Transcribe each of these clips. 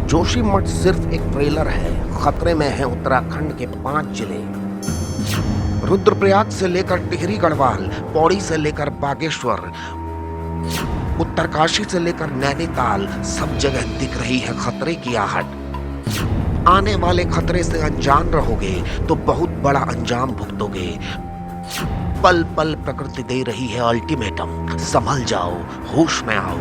जोशीमठ सिर्फ एक ट्रेलर है। खतरे में है उत्तराखंड के 5 जिले। रुद्रप्रयाग से लेकर टिहरी गढ़वाल, पौड़ी से लेकर बागेश्वर, उत्तरकाशी से लेकर नैनीताल, सब जगह दिख रही है खतरे की आहट। आने वाले खतरे से अनजान रहोगे तो बहुत बड़ा अंजाम भुगतोगे। पल पल प्रकृति दे रही है अल्टीमेटम, संभल जाओ, होश में आओ।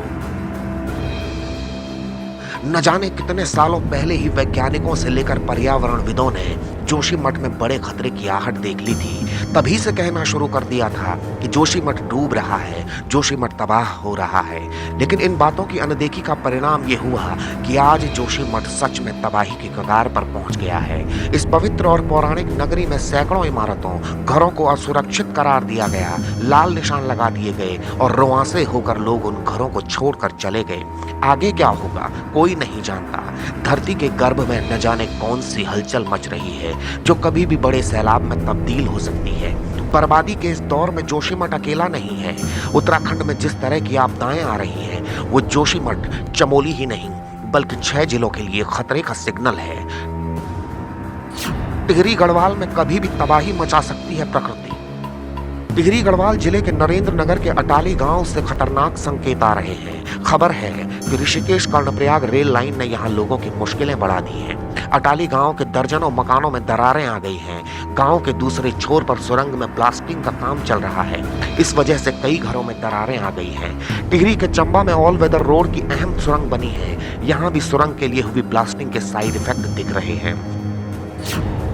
न जाने कितने सालों पहले ही वैज्ञानिकों से लेकर पर्यावरणविदों ने जोशीमठ में बड़े खतरे की आहट देख ली थी। तभी से कहना शुरू कर दिया था कि जोशीमठ डूब रहा है, जोशीमठ तबाह हो रहा है। लेकिन इन बातों की अनदेखी का परिणाम ये हुआ कि आज जोशीमठ सच में तबाही की कगार पर पहुंच गया है। इस पवित्र और पौराणिक नगरी में सैकड़ों इमारतों, घरों को असुरक्षित करार दिया गया, लाल निशान लगा दिए गए और रुआंसे होकर लोग उन घरों को छोड़कर चले गए। आगे क्या होगा कोई नहीं जानता। धरती के गर्भ में न जाने कौन सी हलचल मच रही है जो कभी भी बड़े सैलाब में तब्दील हो सकती है। बर्बादी के इस दौर में जोशीमठ अकेला नहीं है। उत्तराखंड में जिस तरह की आपदाएं आ रही हैं, वो जोशीमठ, चमोली ही नहीं बल्कि 6 जिलों के लिए खतरे का सिग्नल है। टिहरी गढ़वाल में कभी भी तबाही मचा सकती है प्रकृति। टिहरी गढ़वाल जिले के नरेंद्र नगर के अटाली गांव से खतरनाक संकेत आ रहे हैं। खबर है कि ऋषिकेश कर्णप्रयाग रेल लाइन ने यहां लोगों की मुश्किलें बढ़ा दी हैं। अटाली गांव के दर्जनों मकानों में दरारें आ गई हैं। गांव के दूसरे छोर पर सुरंग में ब्लास्टिंग का काम चल रहा है। इस वजह से कई घरों में दरारें आ गई हैं। टिहरी के चंबा में ऑल वेदर रोड की अहम सुरंग बनी है। यहाँ भी सुरंग के लिए हुई ब्लास्टिंग के साइड इफेक्ट दिख रहे हैं।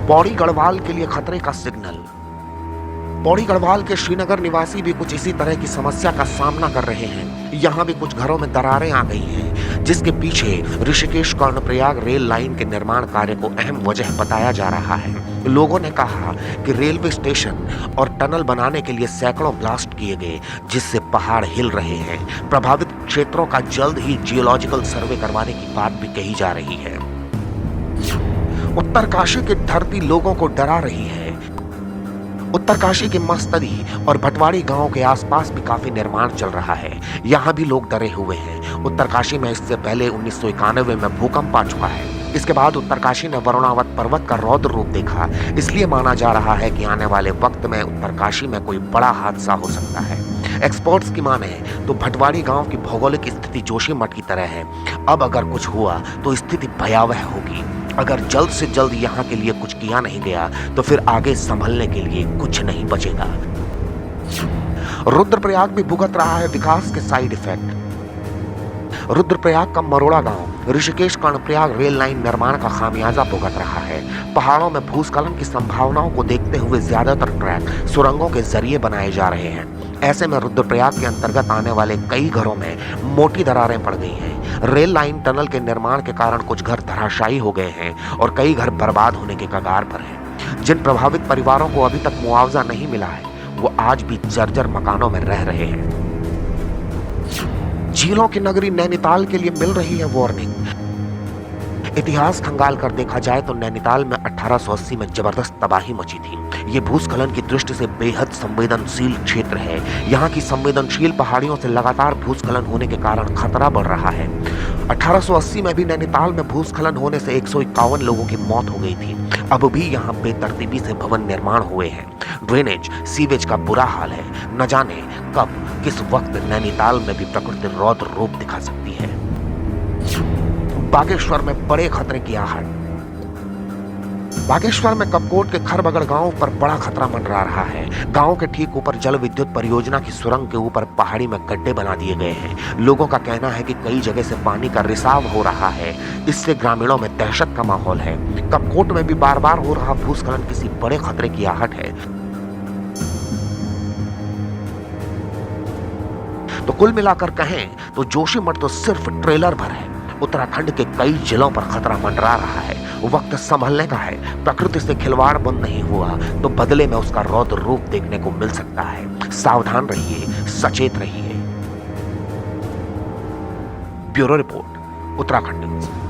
पौड़ी गढ़वाल के लिए खतरे का सिग्नल। पौड़ी गढ़वाल के श्रीनगर निवासी भी कुछ इसी तरह की समस्या का सामना कर रहे हैं। यहाँ भी कुछ घरों में दरारें आ गई हैं, जिसके पीछे ऋषिकेश कर्णप्रयाग रेल लाइन के निर्माण कार्य को अहम वजह बताया जा रहा है। लोगों ने कहा कि रेलवे स्टेशन और टनल बनाने के लिए सैकड़ों ब्लास्ट किए गए, जिससे पहाड़ हिल रहे हैं। प्रभावित क्षेत्रों का जल्द ही जियोलॉजिकल सर्वे करवाने की बात भी कही जा रही है। उत्तरकाशी की धरती लोगों को डरा रही है। उत्तरकाशी के मस्तदी और भटवाड़ी गांव के आसपास भी काफी निर्माण चल रहा है। यहाँ भी लोग डरे हुए हैं। उत्तरकाशी में इससे पहले 1991 में भूकंप आ चुका है। इसके बाद उत्तरकाशी ने वरुणावत पर्वत का रौद्र रूप देखा। इसलिए माना जा रहा है कि आने वाले वक्त में उत्तरकाशी में कोई बड़ा हादसा हो सकता है। एक्सपर्ट्स की माने तो भटवाड़ी गांव की भौगोलिक स्थिति जोशीमठ की तरह है। अब अगर कुछ हुआ तो स्थिति भयावह होगी। अगर जल्द से जल्द यहाँ के लिए कुछ किया नहीं गया तो फिर आगे संभलने के लिए कुछ नहीं बचेगा। रुद्रप्रयाग भी भुगत रहा है विकास के साइड इफेक्ट। रुद्रप्रयाग का मरोड़ा गांव ऋषिकेश कर्णप्रयाग रेल लाइन निर्माण का खामियाजा भुगत रहा है। पहाड़ों में भूस्खलन की संभावनाओं को देखते हुए ज्यादातर ट्रैक सुरंगों के जरिए बनाए जा रहे हैं। ऐसे में रुद्रप्रयाग के अंतर्गत आने वाले कई घरों में मोटी दरारें पड़ गई हैं। रेल लाइन टनल के निर्माण के कारण कुछ घर धराशायी हो गए हैं और कई घर बर्बाद होने के कगार पर हैं। जिन प्रभावित परिवारों को अभी तक मुआवजा नहीं मिला है, वो आज भी जर्जर मकानों में रह रहे हैं। झीलों की नगरी नैनीताल के लिए मिल रही है वार्निंग। इतिहास खंगाल कर देखा जाए तो नैनीताल में 1880 में जबरदस्त तबाही मची थी। ये भूस्खलन की दृष्टि से बेहद संवेदनशील क्षेत्र है। यहाँ की संवेदनशील पहाड़ियों से लगातार भूस्खलन होने के कारण खतरा बढ़ रहा है। 1880 में भी नैनीताल में भूस्खलन होने से 151 लोगों की मौत हो गई थी। अब भी यहाँ बेतरतीबी से भवन निर्माण हुए हैं। ड्रेनेज, सीवेज का बुरा हाल है। न जाने कब किस वक्त नैनीताल में भी प्रकृति रौद्र रूप दिखा सकती है। बागेश्वर में बड़े खतरे की आहट। बागेश्वर में कपकोट के खरबगड़ गांव पर बड़ा खतरा मंडरा रहा है। गांव के ठीक ऊपर जल विद्युत परियोजना की सुरंग के ऊपर पहाड़ी में गड्ढे बना दिए गए हैं। लोगों का कहना है कि कई जगह से पानी का रिसाव हो रहा है। इससे ग्रामीणों में दहशत का माहौल है। कपकोट में भी बार बार हो रहा भूस्खलन किसी बड़े खतरे की आहट है। तो कुल मिलाकर कहें तो जोशीमठ तो सिर्फ ट्रेलर भर है। उत्तराखंड के कई जिलों पर खतरा मंडरा रहा है। वक्त संभलने का है। प्रकृति से खिलवाड़ बंद नहीं हुआ तो बदले में उसका रौद्र रूप देखने को मिल सकता है। सावधान रहिए, सचेत रहिए। Bureau report, Uttarakhand news.